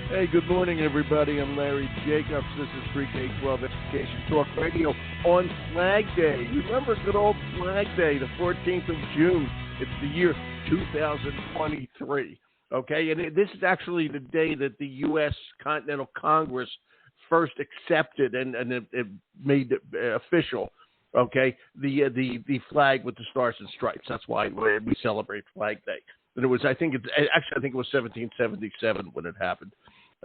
Hey, good morning, everybody. I'm Larry Jacobs. This is Pre-K-12 Education Talk Radio on Flag Day. Remember good old Flag Day, the 14th of June. It's the year 2023, okay? And this is actually the day that the U.S. Continental Congress first accepted and it made it official, okay, the flag with the stars and stripes. That's why we celebrate Flag Day. And it was, I think it was 1777 when it happened.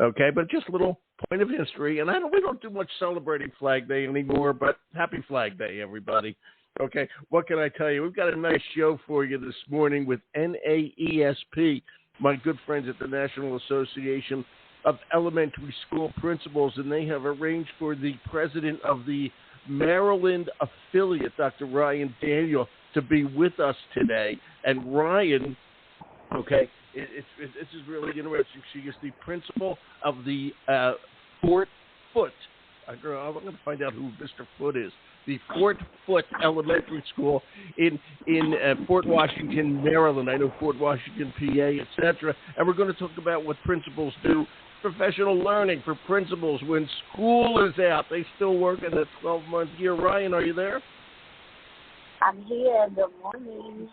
Okay, but just a little point of history, and we don't do much celebrating Flag Day anymore, but happy Flag Day, everybody. Okay, what can I tell you? We've got a nice show for you this morning with NAESP, my good friends at the National Association of Elementary School Principals, and they have arranged for the president of the Maryland affiliate, Dr. Ryan Daniel, to be with us today. And Ryan, okay, this is really interesting. She is the principal of the Fort Foote. I'm going to find out who Mr. Foote is. The Fort Foote Elementary School in Fort Washington, Maryland. I know Fort Washington, PA, etc. And we're going to talk about what principals do. Professional learning for principals when school is out. They still work in a 12-month year. Ryan, are you there? I'm here. Good morning.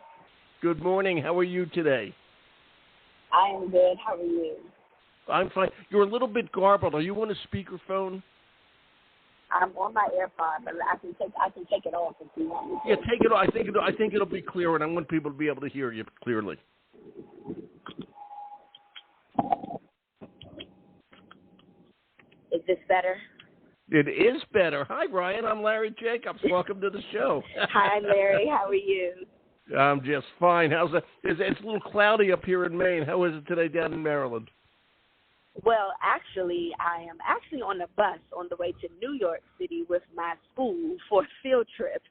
Good morning. How are you today? I am good. How are you? I'm fine. You're a little bit garbled. Are you on a speakerphone? I'm on my AirPod, but I can take it off if you want me to. Yeah, take it off. I think it'll be clear, and I want people to be able to hear you clearly. Is this better? It is better. Hi, Ryan. I'm Larry Jacobs. Welcome to the show. Hi, Larry. How are you? I'm just fine. How's it? It's a little cloudy up here in Maine. How is it today down in Maryland? Well, actually, I am actually on a bus on the way to New York City with my school for a field trip.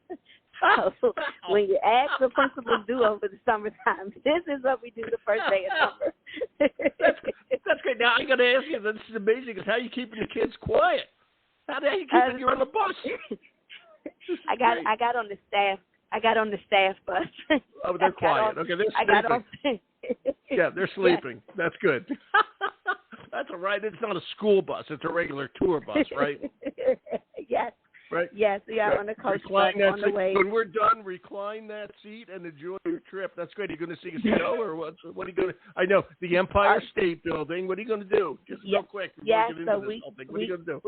So when you ask what principals do over the summertime, this is what we do the first day of summer. That's great. Now, I got to ask you, this is amazing, is how are you keeping the kids quiet? How are you keeping you on the bus? I got on the staff bus. Oh, they're quiet. Okay, they're sleeping. Yeah, they're sleeping. Yeah. That's good. That's all right. It's not a school bus. It's a regular tour bus, right? Yes. Right? Yes, we are on a coach bus on the way. When we're done, recline that seat and enjoy your trip. That's great. Are you going to see a show or what? What are you going to? I know the Empire State Building. What are you going to do? Just real quick. Yes, so what are you going to do?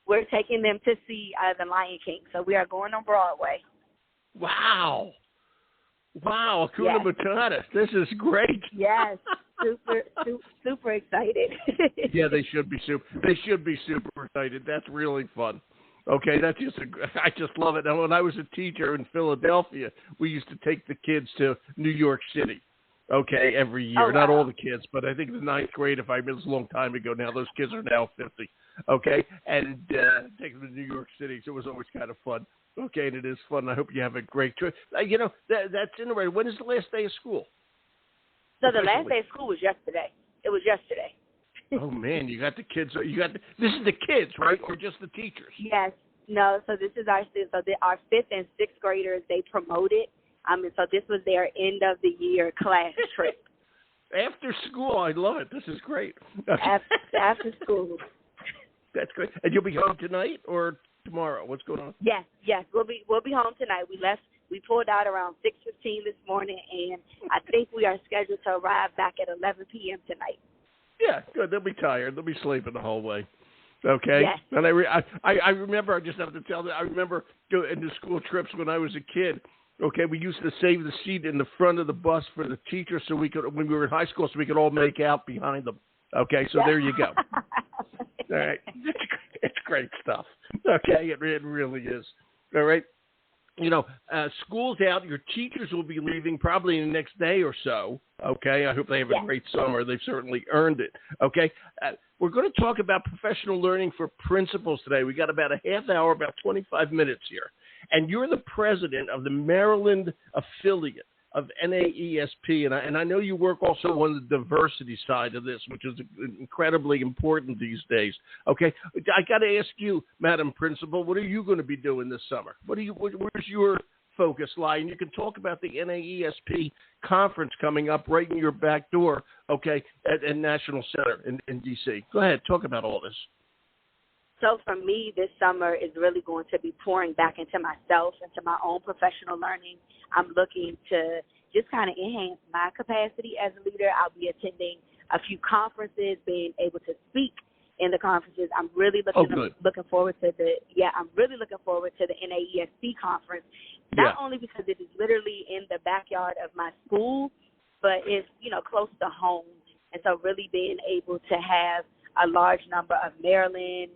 We're taking them to see the Lion King. So we are going on Broadway. Wow, Hakuna Matata. This is great. Yes, super excited. Yeah, they should be super excited. That's really fun. Okay, I just love it. Now, when I was a teacher in Philadelphia, we used to take the kids to New York City. Okay, every year. Oh, wow. Not all the kids, but I think the ninth grade. If I remember, it was a long time ago now. Those kids are now 50. Okay, and take them to New York City. So it was always kind of fun. Okay, and it is fun. I hope you have a great trip. That's interesting. When is the last day of school? So the last day of school was yesterday. It was yesterday. Oh, man, you got the kids. This is the kids, right, or just the teachers? Yes. No, so this is our 5th and 6th graders. They promoted. So this was their end of the year class trip. After school, I love it. This is great. After school. That's great. And you'll be home tonight or tomorrow? What's going on? Yes. We'll be home tonight. We pulled out around 6:15 this morning, and I think we are scheduled to arrive back at 11 p.m. tonight. Yeah, good. They'll be tired. They'll be sleeping the whole way. Okay. Yes. And I remember. I just have to tell that I remember in the school trips when I was a kid. Okay, we used to save the seat in the front of the bus for the teacher, so we could, when we were in high school, so we could all make out behind them. Okay, so there you go. All right, it's great stuff. Okay, it really is. All right. School's out. Your teachers will be leaving probably in the next day or so. Okay, I hope they have a great summer. They've certainly earned it. Okay, we're going to talk about professional learning for principals today. We got about a half hour, about 25 minutes here. And you're the president of the Maryland affiliate of NAESP, and I know you work also on the diversity side of this, which is incredibly important these days. Okay, I got to ask you, Madam Principal, what are you going to be doing this summer? Where's your focus lie? And you can talk about the NAESP conference coming up right in your back door, okay, at National Center in D.C. Go ahead, talk about all this. So for me, this summer is really going to be pouring back into myself, into my own professional learning. I'm looking to just kind of enhance my capacity as a leader. I'll be attending a few conferences, being able to speak in the conferences. I'm really looking forward to I'm really looking forward to the NAESP conference, not only because it is literally in the backyard of my school, but it's, close to home. And so really being able to have a large number of Maryland,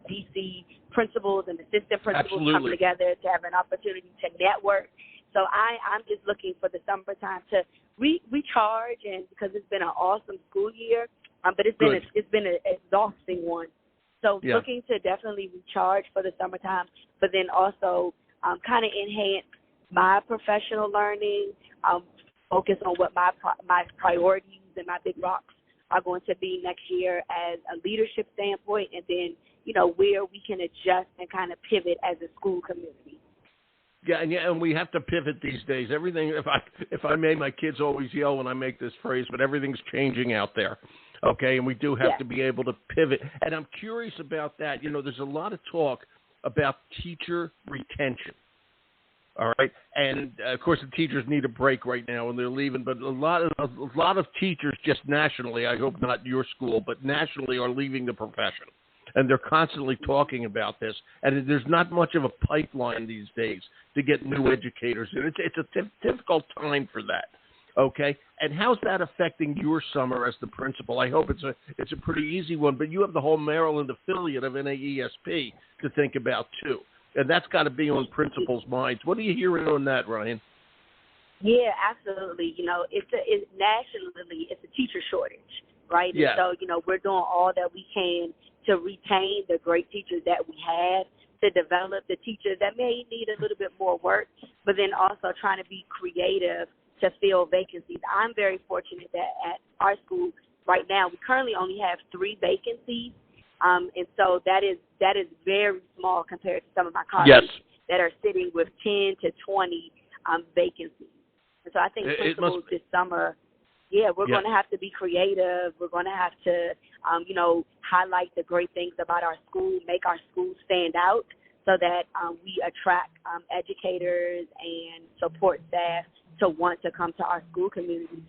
D.C. principals and assistant principals come together to have an opportunity to network. So I'm just looking for the summertime to recharge, and because it's been an awesome school year, but it's been an exhausting one. So looking to definitely recharge for the summertime, but then also kind of enhance my professional learning, focus on what my priorities and my big rocks are going to be next year as a leadership standpoint, and then, where we can adjust and kind of pivot as a school community. Yeah, and we have to pivot these days. Everything, if I may, my kids always yell when I make this phrase, but everything's changing out there, okay? And we do have to be able to pivot. And I'm curious about that. There's a lot of talk about teacher retention, all right? And, of course, the teachers need a break right now when they're leaving, but a lot of teachers just nationally, I hope not your school, but nationally are leaving the profession. And they're constantly talking about this. And there's not much of a pipeline these days to get new educators. And it's a difficult time for that, okay? And how's that affecting your summer as the principal? I hope it's a pretty easy one, but you have the whole Maryland affiliate of NAESP to think about, too. And that's got to be on principals' minds. What are you hearing on that, Ryan? Yeah, absolutely. It's nationally, it's a teacher shortage, right? Yeah. And so, we're doing all that we can to retain the great teachers that we have, to develop the teachers that may need a little bit more work, but then also trying to be creative to fill vacancies. I'm very fortunate that at our school right now, we currently only have 3 vacancies, and so that is very small compared to some of my colleagues that are sitting with 10 to 20 vacancies. And so I think principals this summer, we're going to have to be creative. We're going to have to, highlight the great things about our school, make our school stand out so that we attract educators and support staff to want to come to our school communities.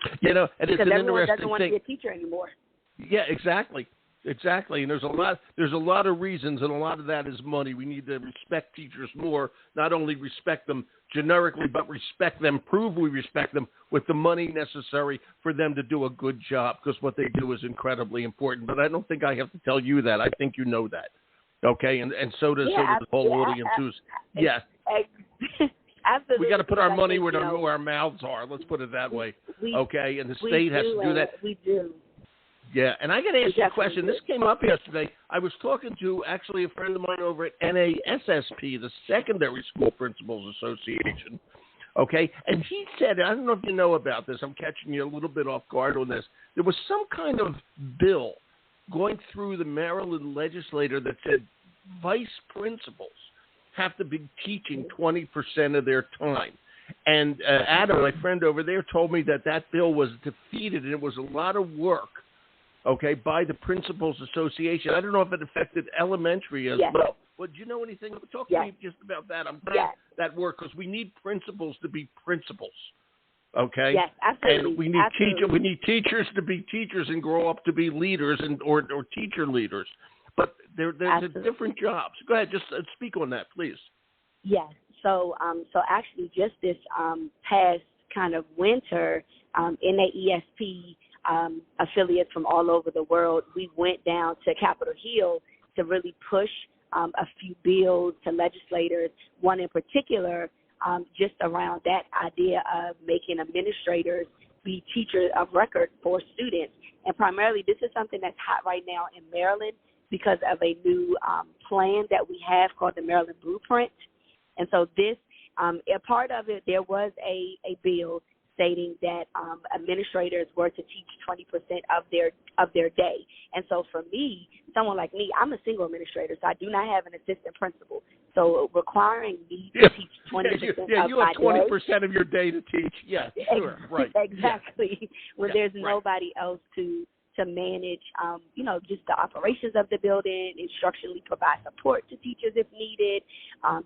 And it's because an everyone interesting doesn't want to be a teacher anymore. Yeah, exactly. And there's a lot of reasons, and a lot of that is money. We need to respect teachers more, not only respect them generically, but respect them, prove we respect them with the money necessary for them to do a good job, because what they do is incredibly important. But I don't think I have to tell you that. I think you know that. Okay, and so does the whole audience who's Absolutely. We got to put our money where our mouths are. Let's put it that way. Okay, and the state has to do that. We do. Yeah, and I got to ask you a question. This came up yesterday. I was talking to actually a friend of mine over at NAESP, the Secondary School Principals Association, okay? And he said, I don't know if you know about this. I'm catching you a little bit off guard on this. There was some kind of bill going through the Maryland legislature that said vice principals have to be teaching 20% of their time. And Adam, my friend over there, told me that bill was defeated, and it was a lot of work, okay, by the Principals Association. I don't know if it affected elementary as well. Well, do you know anything? Talk to me just about that. I'm glad that worked, because we need principals to be principals, okay? Yes, absolutely. And we need teachers to be teachers and grow up to be leaders or teacher leaders. But they're different jobs. Go ahead, just speak on that, please. Yes. So actually, just this past kind of winter, NAESP affiliates from all over the world, we went down to Capitol Hill to really push a few bills to legislators, one in particular, just around that idea of making administrators be teachers of record for students. And primarily, this is something that's hot right now in Maryland because of a new plan that we have called the Maryland Blueprint. And so this, a part of it, there was a bill stating that administrators were to teach 20% of their day. And so for me, someone like me, I'm a single administrator, so I do not have an assistant principal. So requiring me to teach 20% you have 20% of your day to teach. Yeah, sure, right. Exactly. Yeah. When there's nobody else to manage, just the operations of the building, instructionally provide support to teachers if needed,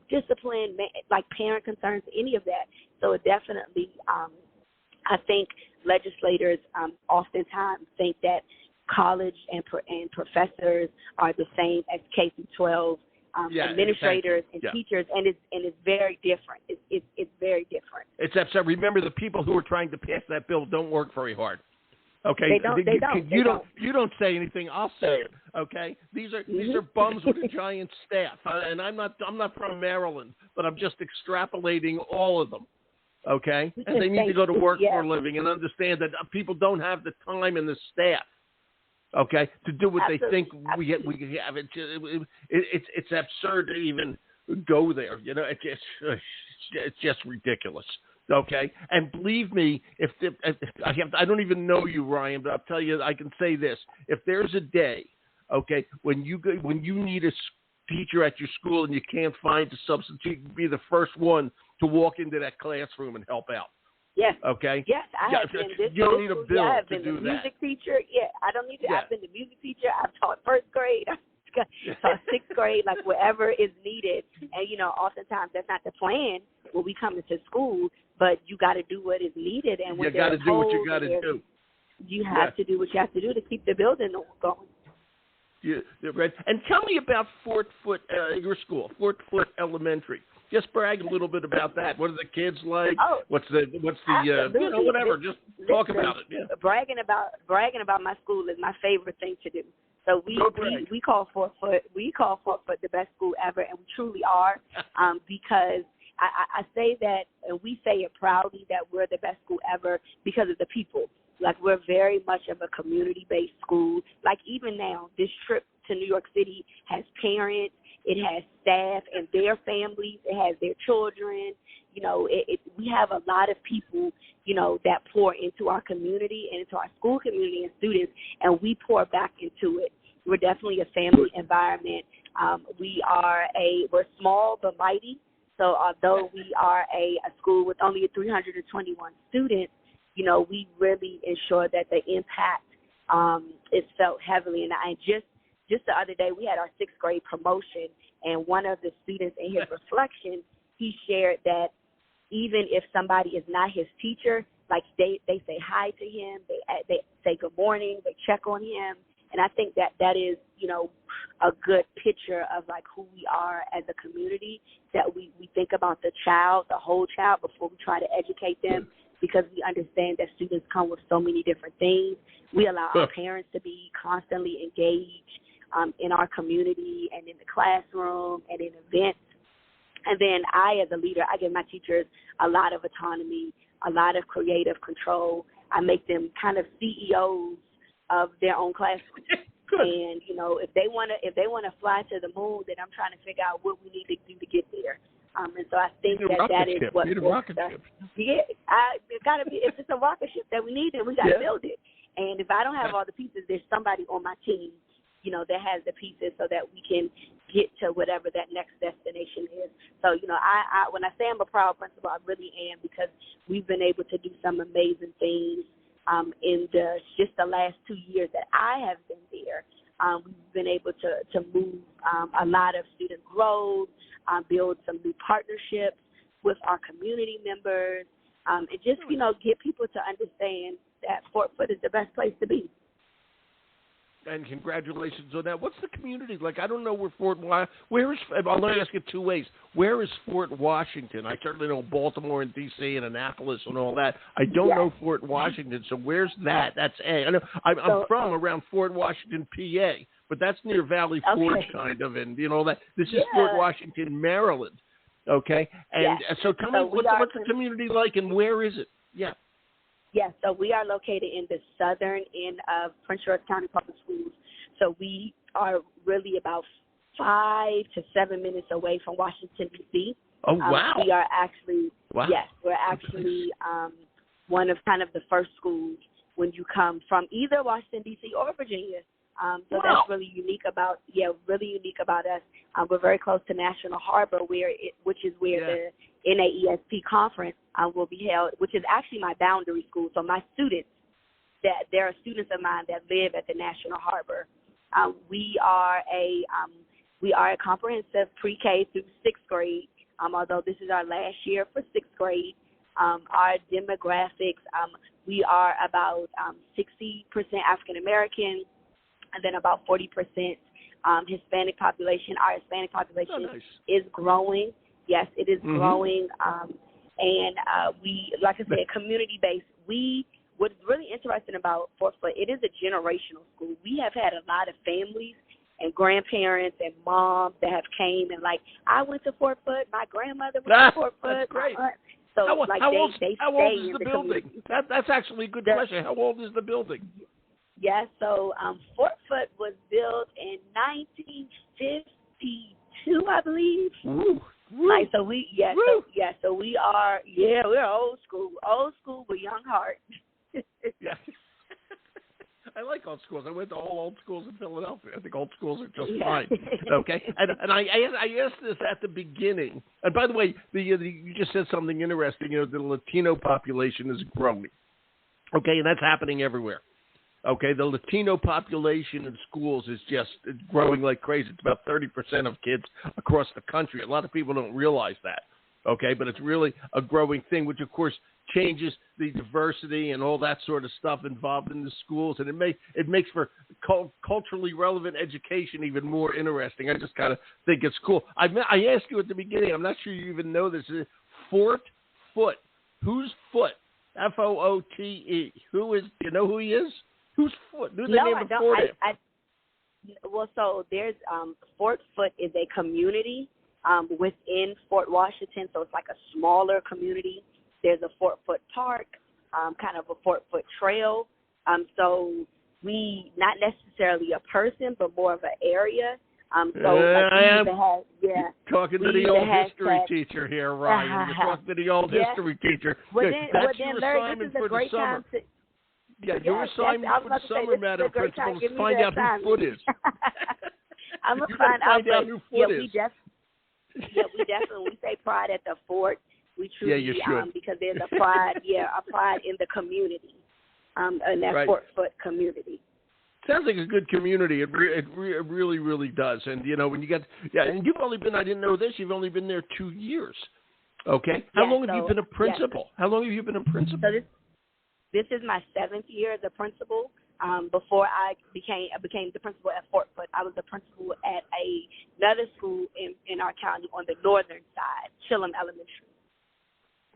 discipline, like parent concerns, any of that. So it definitely, I think legislators oftentimes think that college and professors are the same as K through 12 administrators and teachers, and it's very different. It's very different. It's absurd. Remember, the people who are trying to pass that bill don't work very hard. Okay, they don't. You don't say anything. I'll say it. Okay, these are bums with a giant staff, and I'm not from Maryland, but I'm just extrapolating all of them. Okay, and they need to go to work for a living and understand that people don't have the time and the staff. Okay, to do what they think we have. It's absurd to even go there. It's just ridiculous. Okay, and believe me, if I don't even know you, Ryan, but I'll tell you, I can say this: if there's a day, okay, when you need a teacher at your school and you can't find a substitute, be the first one to walk into that classroom and help out. Yes. Okay. Yes, I have been this. You don't need a bill I've to been do the that. music teacher. Yeah, I don't need to. I've been the music teacher. I've taught first grade. I've taught sixth grade, like wherever is needed. And oftentimes that's not the plan when we come into school, but you got to do what is needed. And when you got to do what you got to do. You have to do what you have to do to keep the building going. Yeah, right. And tell me about Fort Foote, your school, Fort Foote Elementary. Just brag a little bit about that. What are the kids like? Oh, what's the whatever. Just talk about it. Yeah. Bragging about my school is my favorite thing to do. So we call Fort Foote the best school ever, and we truly are, because I say that, and we say it proudly, that we're the best school ever because of the people. Like, we're very much of a community-based school. Like, even now, this trip to New York City has parents, it has staff and their families, it has their children. We have a lot of people, that pour into our community and into our school community and students, and we pour back into it. We're definitely a family environment. We're small but mighty. So although we are a school with only 321 students, we really ensure that the impact is felt heavily. And I just the other day, we had our sixth grade promotion, and one of the students in his reflection, he shared that even if somebody is not his teacher, like they say hi to him, they say good morning, they check on him. And I think that is, a good picture of like who we are as a community, that we think about the whole child before we try to educate them, because we understand that students come with so many different things. We allow our parents to be constantly engaged in our community and in the classroom and in events. And then I, as a leader, I give my teachers a lot of autonomy, a lot of creative control. I make them kind of CEOs of their own classroom. And if they want to fly to the moon, then I'm trying to figure out what we need to do to get there. And so I think that is what. Yeah, it's got to be. If it's a rocket ship that we need, then we got to build it. And if I don't have all the pieces, there's somebody on my team, that has the pieces so that we can get to whatever that next destination is. So, I when I say I'm a proud principal, I really am, because we've been able to do some amazing things in just the last 2 years that I have been there. We've been able to move a lot of student growth, build some new partnerships with our community members, and just, get people to understand that Fort Foote is the best place to be. And congratulations on that. What's the community like? I don't know where is, I'll let me ask it two ways. Where is Fort Washington? I certainly know Baltimore and D.C. and Annapolis and all that. I don't know Fort Washington, so where's that? That's A. I know I'm from around Fort Washington, PA, but that's near Valley Forge kind of, and all that. This is Fort Washington, Maryland, okay? And so tell me, what's the community like, and where is it? Yeah. Yes, so we are located in the southern end of Prince George County Public Schools. So we are really about 5 to 7 minutes away from Washington, D.C. Oh, wow. We are actually, we're actually one of kind of the first schools when you come from either Washington, D.C. or Virginia So that's really unique about us. We're very close to National Harbor, which is where the NAESP conference will be held, which is actually my boundary school. So my students, there are students of mine that live at the National Harbor. We are a comprehensive pre-K through sixth grade. Although this is our last year for sixth grade. Our demographics, we are about 60% African American, and then about 40% Hispanic population. Our Hispanic population is growing. Yes, it is growing. And we, like I said, community-based. What's really interesting about Fort Foot, it is a generational school. We have had a lot of families and grandparents and moms that have came and I went to Fort Foot. My grandmother went to Fort Foot. That's great. So how old is the building? Community. That's actually a good question. How old is the building? Yes, so Fort Foot was built in 1952, I believe. Woo. So we we're old school with young heart. Yeah. I like old schools. I went to all old schools in Philadelphia. I think old schools are just fine. Okay. And I asked this at the beginning. And by the way, you just said something interesting. The Latino population is growing. Okay, and that's happening everywhere. Okay, the Latino population in schools is just growing like crazy. It's about 30% of kids across the country. A lot of people don't realize that. Okay, but it's really a growing thing, which of course changes the diversity and all that sort of stuff involved in the schools, and it makes for culturally relevant education even more interesting. I just kind of think it's cool. I asked you at the beginning. I'm not sure you even know this. Fort Foot. Who's Foot? F-O-O-T-E. Who is? Do you know who he is? Who's Foot? Who's the name of Fort? Well, so there's Fort Foot is a community within Fort Washington, so it's like a smaller community. There's a Fort Foot Park, kind of a Fort Foot Trail. So we, not necessarily a person, but more of an area. Talking to the old history teacher here, Ryan. You're talking to the old history teacher. That's your assignment for the summer. Your assignment for the summer, Madam Principal, is find out who Foot is. I'm going to find out who Foot is. We definitely say pride at the fort. We truly, you should. because there's a pride in the community, in that Fort Foot community. Sounds like a good community. It really, really does. And, when you get, and you've only been, I didn't know this, you've only been there 2 years. Okay. How long have you been a principal? How long have you been a principal? So this is my 7th year as a principal. Before I became the principal at Fort Foot, I was the principal at another school in our county on the northern side, Chillum Elementary.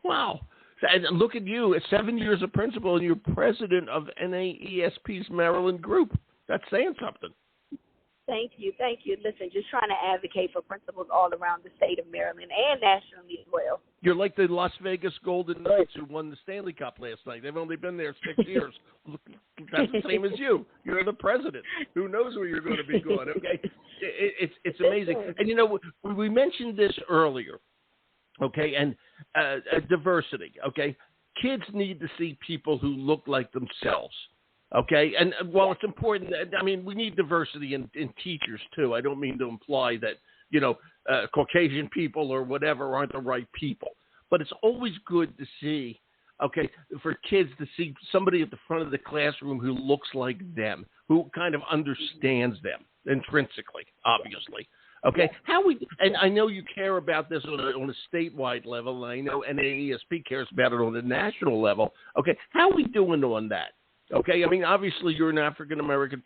Wow. And look at you, 7 years of principal, and you're president of NAESP's Maryland group. That's saying something. Thank you. Listen, just trying to advocate for principals all around the state of Maryland and nationally as well. You're like the Las Vegas Golden Knights who won the Stanley Cup last night. They've only been there 6 years. That's the same as you. You're the president. Who knows where you're going to be going, okay? It's amazing. And, we mentioned this earlier, okay, and diversity, okay? Kids need to see people who look like themselves. Okay, and while it's important, we need diversity in teachers too. I don't mean to imply that, Caucasian people or whatever aren't the right people. But it's always good to see, okay, for kids to see somebody at the front of the classroom who looks like them, who kind of understands them intrinsically, obviously. Okay, and I know you care about this on a statewide level, and I know NAESP cares about it on a national level. Okay, how are we doing on that? Okay, obviously you're an African American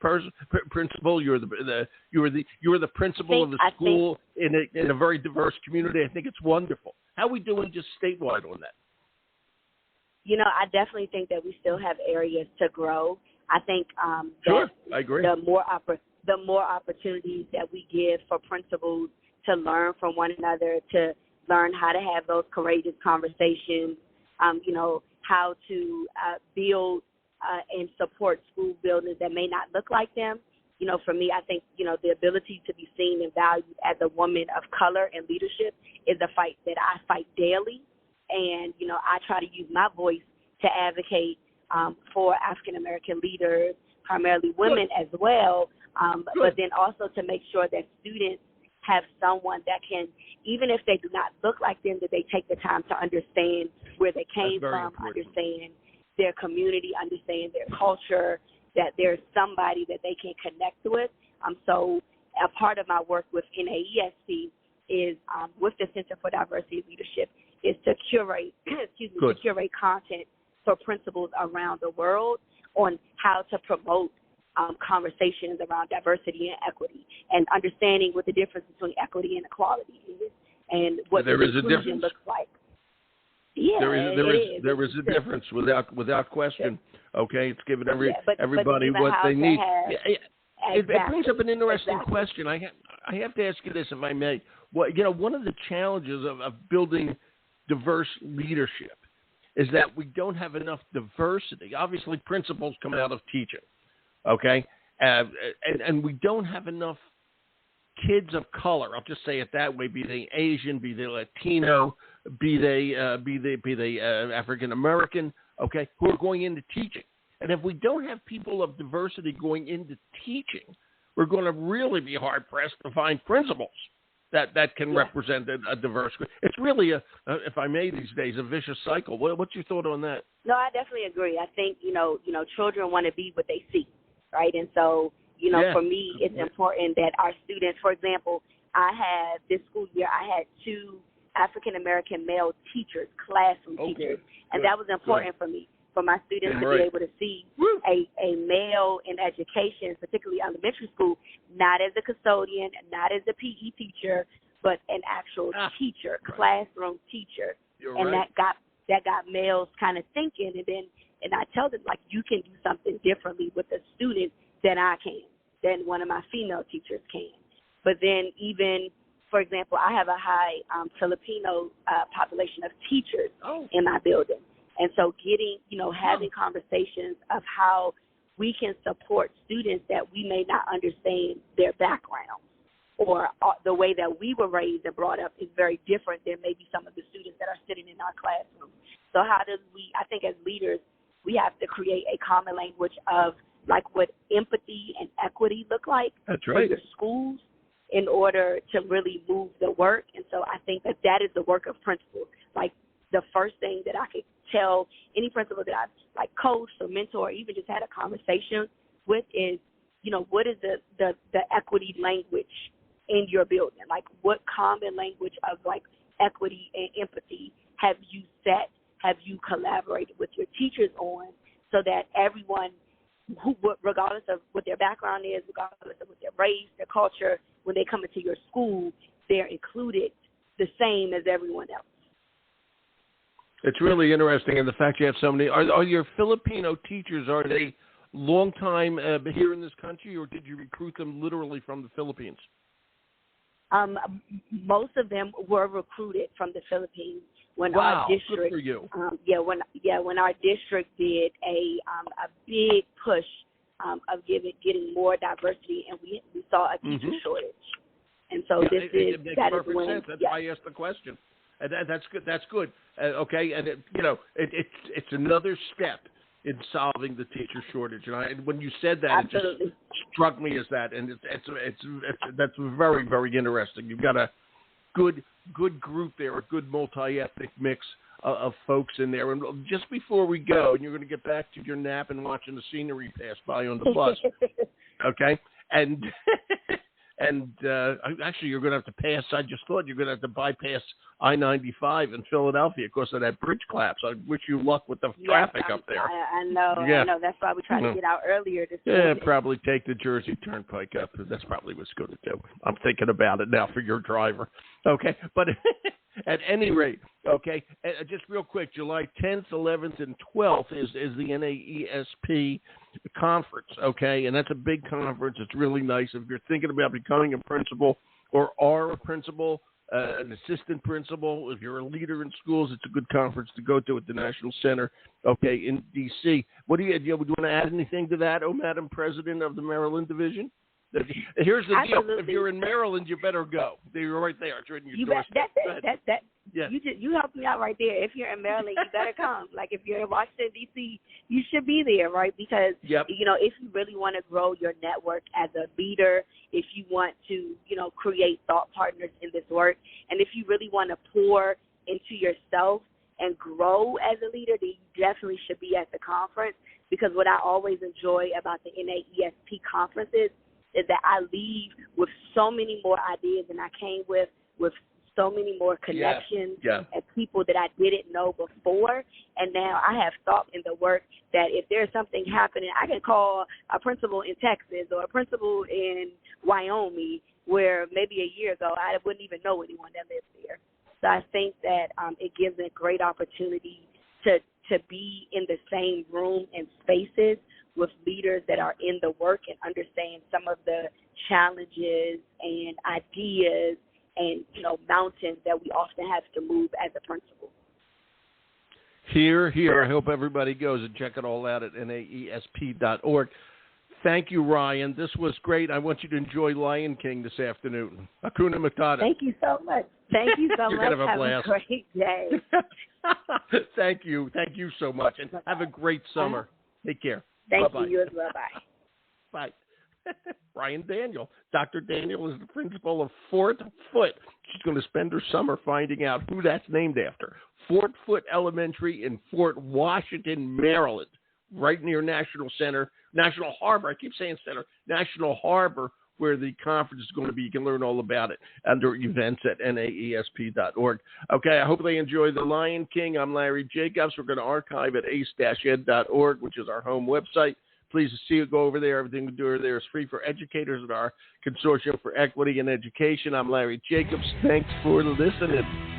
principal. You're the principal of the school in a very diverse community. I think it's wonderful. How are we doing just statewide on that? I definitely think that we still have areas to grow. I think sure, I agree. The more opportunities that we give for principals to learn from one another, to learn how to have those courageous conversations, how to build and support school buildings that may not look like them. For me, I think, the ability to be seen and valued as a woman of color and leadership is a fight that I fight daily. And, I try to use my voice to advocate for African-American leaders, primarily women as well, but then also to make sure that students have someone that can, even if they do not look like them, that they take the time to understand where they came from, understand their community, understand their culture, that there's somebody that they can connect with. So a part of my work with NAESP is with the Center for Diversity and Leadership is to curate, to curate content for principals around the world on how to promote conversations around diversity and equity, and understanding what the difference between equity and equality is, and what there is a difference looks like. Yeah, there is a difference without question. Okay, it's giving everybody what they need. It brings up an interesting question. I have to ask you this, if I may. Well, one of the challenges of building diverse leadership is that we don't have enough diversity. Obviously, principles come out of teaching. Okay, and we don't have enough kids of color. I'll just say it that way: be they Asian, be they Latino, be they African American. Okay, who are going into teaching. And if we don't have people of diversity going into teaching, we're going to really be hard pressed to find principals that can represent a diverse group. It's really if I may, these days, a vicious cycle. What's your thought on that? No, I definitely agree. I think children want to be what they see. Right. And so, for me, it's important that our students, for example, this school year, I had 2 African-American male teachers, classroom teachers. And that was important for me, for my students to be able to see a male in education, particularly elementary school, not as a custodian, not as a PE teacher, but an actual teacher, classroom teacher. That got males kind of thinking, and I tell them, like, you can do something differently with a student than I can, than one of my female teachers can. But then even, for example, I have a high Filipino population of teachers in my building. And so having conversations of how we can support students that we may not understand their background, or the way that we were raised and brought up is very different than maybe some of the students that are sitting in our classroom. So how do I think as leaders, we have to create a common language of like what empathy and equity look like for your schools in order to really move the work. And so I think that is the work of principals. Like the first thing that I could tell any principal that I've like coached or mentored or even just had a conversation with is, what is the equity language in your building? Like what common language of like equity and empathy have you collaborated with your teachers on, so that everyone, regardless of what their background is, regardless of what their race, their culture, when they come into your school, they're included the same as everyone else. It's really interesting, and the fact you have so many. Are your Filipino teachers, are they long time here in this country, or did you recruit them literally from the Philippines? Most of them were recruited from the Philippines. When our district, good for you. When our district did a big push of getting more diversity, and we saw a teacher shortage, and so it makes perfect sense. That's why I asked the question. And that's good. That's good. Okay, and it's another step in solving the teacher shortage. And when you said that, Absolutely. It just struck me as that, and that's very, very interesting. You've got a good group there, a good multi-ethnic mix of folks in there. And just before we go, and you're going to get back to your nap and watching the scenery pass by on the bus, okay? And actually, you're going to have to pass. I just thought you're going to have to bypass I-95 in Philadelphia because of that bridge collapse. I wish you luck with the traffic up there. I know. That's why we try to get out earlier. Probably take the Jersey Turnpike up. That's probably what's going to do. I'm thinking about it now for your driver. Okay, but at any rate, okay, just real quick, July 10th, 11th, and 12th is the NAESP conference, okay, and that's a big conference. It's really nice. If you're thinking about becoming a principal or are a principal, an assistant principal, if you're a leader in schools, it's a good conference to go to at the National Center, okay, in D.C. Would you want to add anything to that, Madam President of the Maryland Division? Here's the deal. Absolutely. If you're in Maryland, you better go. You're right there. It's right in your doorstep. That's it. Yeah. You helped me out right there. If you're in Maryland, you better come. Like if you're in Washington D.C., you should be there, right? Because Yep. if you really want to grow your network as a leader, if you want to create thought partners in this work, and if you really want to pour into yourself and grow as a leader, then you definitely should be at the conference. Because what I always enjoy about the NAESP conferences is that I leave with so many more ideas than I came with so many more connections and people that I didn't know before. And now I have thought in the work that if there's something happening, I can call a principal in Texas or a principal in Wyoming where maybe a year ago I wouldn't even know anyone that lives there. So I think that it gives a great opportunity to be in the same room and spaces with leaders that are in the work and understand some of the challenges and ideas and, mountains that we often have to move as a principal. Here. I hope everybody goes and check it all out at naesp.org. Thank you, Ryan. This was great. I want you to enjoy Lion King this afternoon. Hakuna Matata. Thank you so much. Thank you so You're much. Gonna have a blast. A great day. Thank you. Thank you so much. And have a great summer. Take care. Thank Bye-bye. you as well. Bye. Bye. Ryan Daniel. Dr. Daniel is the principal of Fort Foote. She's going to spend her summer finding out who that's named after. Fort Foote Elementary in Fort Washington, Maryland, right near National Harbor. I keep saying center. National Harbor, where the conference is going to be. You can learn all about it under events at naesp.org. Okay, I hope they enjoy The Lion King. I'm Larry Jacobs. We're going to archive at ace-ed.org, which is our home website. Please go over there. Everything we do there is free for educators at our Consortium for Equity and Education. I'm Larry Jacobs. Thanks for listening.